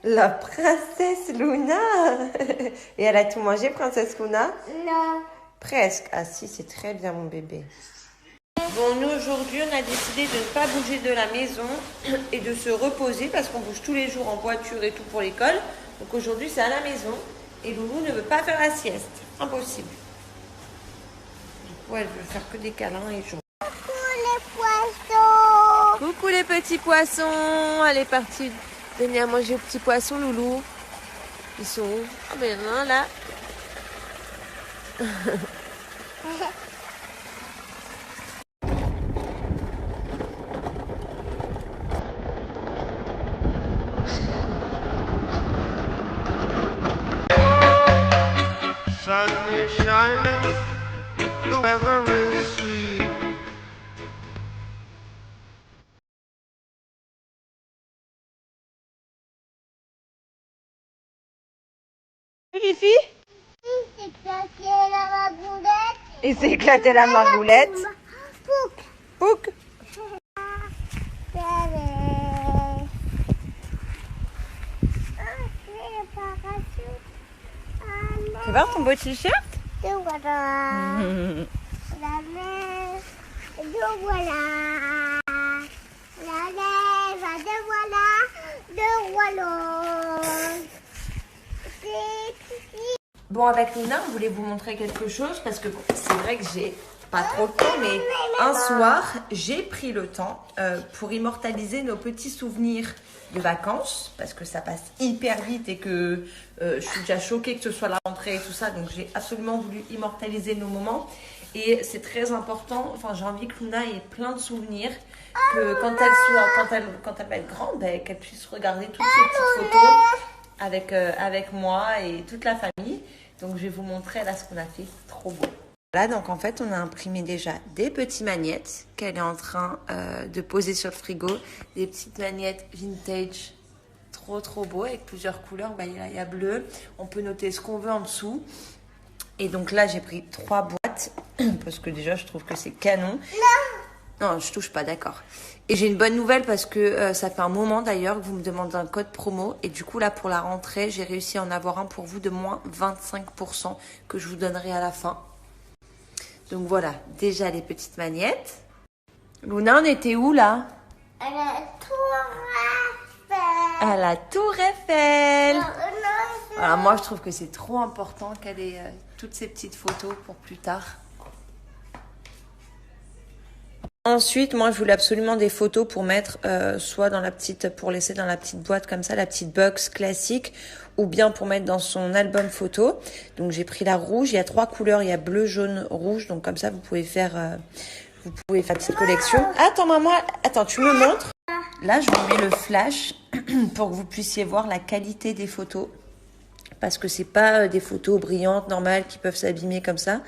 La princesse Luna. Et elle a tout mangé, princesse Luna? Non. Presque. Ah si, c'est très bien mon bébé. Bon, nous aujourd'hui, on a décidé de ne pas bouger de la maison et de se reposer parce qu'on bouge tous les jours en voiture et tout pour l'école. Donc aujourd'hui, c'est à la maison et Loulou ne veut pas faire la sieste. Impossible. Du coup, elle veut faire que des câlins et jouer. Coucou les poissons. Coucou les petits poissons. Elle est partie donner à manger aux petits poissons, Loulou. Ils sont où? Ah ben non, là. Sun is shining, the weather is sweet. Fifi? Il s'est claqué la margoulette. Il s'est éclaté la margoulette. Pouc. Pouc. Tu vois ton beau t-shirt? Donc voilà. La mer. Donc voilà. La neige. Donc voilà. Donc voilà. Bon, avec Luna, on voulait vous montrer quelque chose parce que bon, c'est vrai que j'ai pas trop le temps, mais un soir, j'ai pris le temps pour immortaliser nos petits souvenirs de vacances parce que ça passe hyper vite et que je suis déjà choquée que ce soit la rentrée et tout ça, donc j'ai absolument voulu immortaliser nos moments et c'est très important. Enfin, j'ai envie que Luna ait plein de souvenirs, que quand elle va être grande, ben, qu'elle puisse regarder toutes ces petites photos avec moi et toute la famille. Donc je vais vous montrer là ce qu'on a fait, c'est trop beau. Là donc en fait on a imprimé déjà des petites magnettes qu'elle est en train de poser sur le frigo. Des petites magnettes vintage, trop beau avec plusieurs couleurs. Bah, il y a bleu, on peut noter ce qu'on veut en dessous. Et donc là j'ai pris 3 boîtes parce que déjà je trouve que c'est canon. Non, je touche pas, d'accord. Et j'ai une bonne nouvelle parce que ça fait un moment d'ailleurs que vous me demandez un code promo. Et du coup, là, pour la rentrée, j'ai réussi à en avoir un pour vous de moins 25% que je vous donnerai à la fin. Donc voilà, déjà les petites magnettes. Luna, on était où là? À la tour Eiffel. À la Tour Eiffel. Non. Alors moi, je trouve que c'est trop important qu'elle ait toutes ces petites photos pour plus tard. Ensuite, moi, je voulais absolument des photos pour mettre soit dans la petite, pour laisser dans la petite boîte comme ça, la petite box classique, ou bien pour mettre dans son album photo. Donc, j'ai pris la rouge. Il y a 3 couleurs. Il y a bleu, jaune, rouge. Donc, comme ça, vous pouvez faire une petite collection. Attends, maman. Attends, tu me montres. Là, je vous mets le flash pour que vous puissiez voir la qualité des photos. Parce que c'est pas des photos brillantes, normales, qui peuvent s'abîmer comme ça.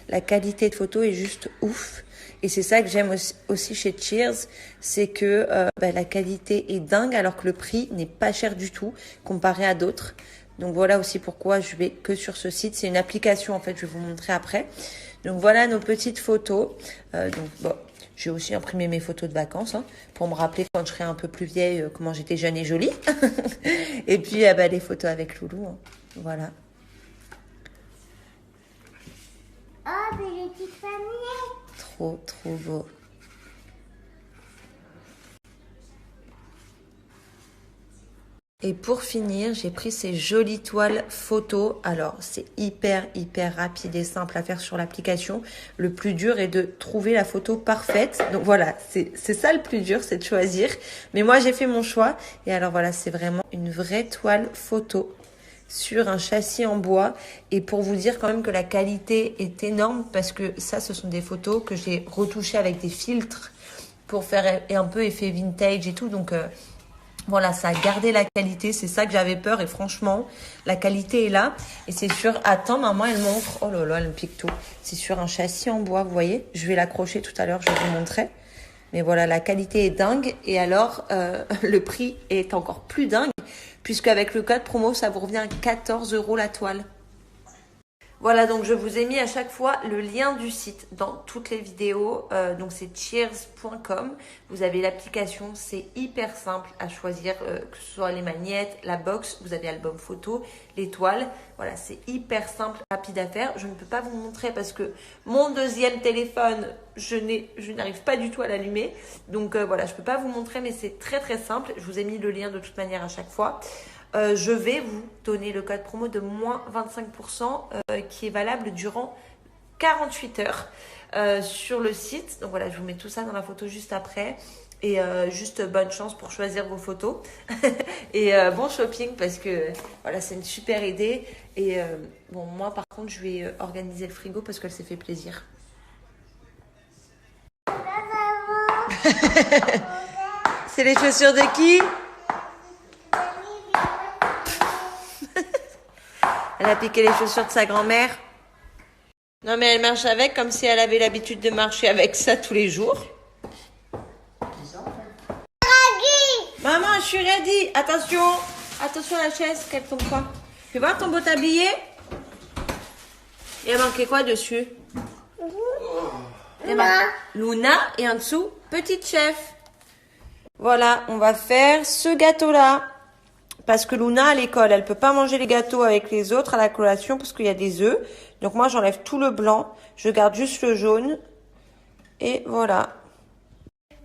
La qualité de photo est juste ouf. Et c'est ça que j'aime aussi chez Cheers, c'est que la qualité est dingue alors que le prix n'est pas cher du tout comparé à d'autres. Donc voilà aussi pourquoi je vais que sur ce site. C'est une application en fait, je vais vous montrer après. Donc voilà nos petites photos. Donc bon, j'ai aussi imprimé mes photos de vacances pour me rappeler quand je serai un peu plus vieille comment j'étais jeune et jolie. Et puis les photos avec Loulou. Voilà. Oh, mais les petites familles. Trop beau. Et pour finir, j'ai pris ces jolies toiles photos. Alors, c'est hyper rapide et simple à faire sur l'application. Le plus dur est de trouver la photo parfaite. Donc voilà, c'est ça le plus dur, c'est de choisir. Mais moi, j'ai fait mon choix. Et alors voilà, c'est vraiment une vraie toile photo sur un châssis en bois. Et pour vous dire quand même que la qualité est énorme parce que ça, ce sont des photos que j'ai retouchées avec des filtres pour faire un peu effet vintage et tout. Donc voilà, ça a gardé la qualité. C'est ça que j'avais peur et franchement, la qualité est là. Et c'est sur... Attends, maman, elle montre. Oh là là, elle me pique tout. C'est sur un châssis en bois, vous voyez. Je vais l'accrocher tout à l'heure, je vais vous montrer. Mais voilà, la qualité est dingue. Et alors, le prix est encore plus dingue. Puisqu'avec le code promo, ça vous revient à 14 € la toile. Voilà, donc je vous ai mis à chaque fois le lien du site dans toutes les vidéos. Donc c'est cheers.com. Vous avez l'application, c'est hyper simple à choisir, que ce soit les magnettes, la box, vous avez album photo, l'étoile. Voilà, c'est hyper simple, rapide à faire. Je ne peux pas vous montrer parce que mon deuxième téléphone, je n'arrive pas du tout à l'allumer. Donc voilà, je ne peux pas vous montrer, mais c'est très très simple. Je vous ai mis le lien de toute manière à chaque fois. Je vais vous donner le code promo de moins 25% qui est valable durant 48 heures sur le site. Donc voilà, je vous mets tout ça dans la photo juste après. Et juste bonne chance pour choisir vos photos. Et bon shopping parce que voilà, c'est une super idée. Et bon, moi par contre, je vais organiser le frigo parce qu'elle s'est fait plaisir. C'est les chaussures de qui? Elle a piqué les chaussures de sa grand-mère. Non, mais elle marche avec comme si elle avait l'habitude de marcher avec ça tous les jours. Maman, je suis ready. Attention. Attention à la chaise, qu'elle tombe pas. Tu vois ton beau tablier? Il a manqué quoi dessus? Luna et en dessous, petite chef. Voilà, on va faire ce gâteau-là. Parce que Luna, à l'école, elle peut pas manger les gâteaux avec les autres à la collation parce qu'il y a des œufs. Donc moi, j'enlève tout le blanc. Je garde juste le jaune. Et voilà.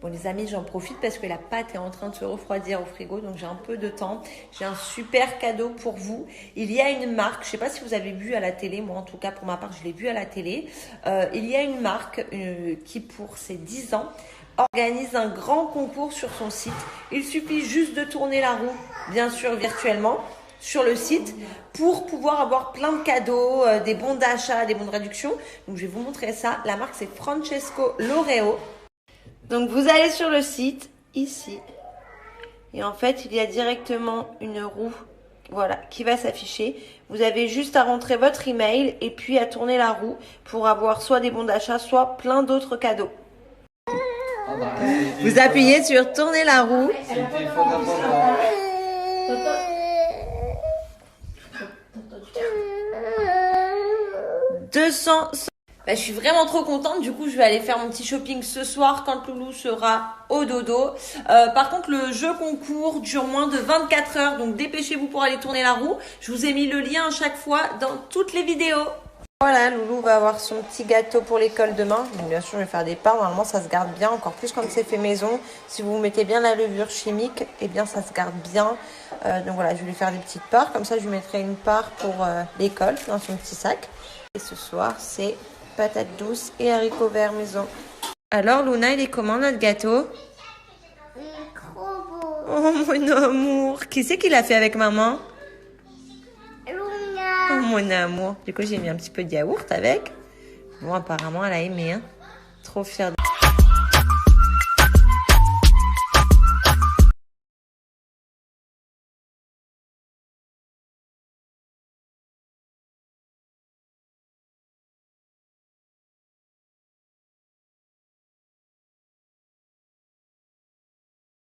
Bon les amis, j'en profite parce que la pâte est en train de se refroidir au frigo. Donc j'ai un peu de temps. J'ai un super cadeau pour vous. Il y a une marque, je sais pas si vous avez vu à la télé. Moi, en tout cas, pour ma part, je l'ai vu à la télé. Il y a une marque qui, pour ses 10 ans, organise un grand concours sur son site. Il suffit juste de tourner la roue, bien sûr virtuellement, sur le site pour pouvoir avoir plein de cadeaux, des bons d'achat, des bons de réduction. Donc je vais vous montrer ça. La marque c'est Francesco Loreo. Donc vous allez sur le site, ici. Et en fait, il y a directement une roue, voilà, qui va s'afficher. Vous avez juste à rentrer votre email et puis à tourner la roue pour avoir soit des bons d'achat, soit plein d'autres cadeaux. Vous appuyez sur tourner la roue. 200. Je suis vraiment trop contente. Du coup, je vais aller faire mon petit shopping ce soir quand Loulou sera au dodo. Par contre, le jeu concours dure moins de 24 heures. Donc, dépêchez-vous pour aller tourner la roue. Je vous ai mis le lien à chaque fois dans toutes les vidéos. Voilà, Loulou va avoir son petit gâteau pour l'école demain. Donc, bien sûr, je vais faire des parts. Normalement, ça se garde bien. Encore plus quand c'est fait maison. Si vous mettez bien la levure chimique, eh bien, ça se garde bien. Donc, voilà, je vais lui faire des petites parts. Comme ça, je lui mettrai une part pour l'école dans son petit sac. Et ce soir, c'est patates douces et haricots verts maison. Alors, Luna, il est comment notre gâteau? Il est trop beau. Oh, mon amour. Qui c'est qui l'a fait avec maman? Luna. Oh, mon amour. Du coup, j'ai mis un petit peu de yaourt avec. Bon, apparemment, elle a aimé. Hein. Trop fière de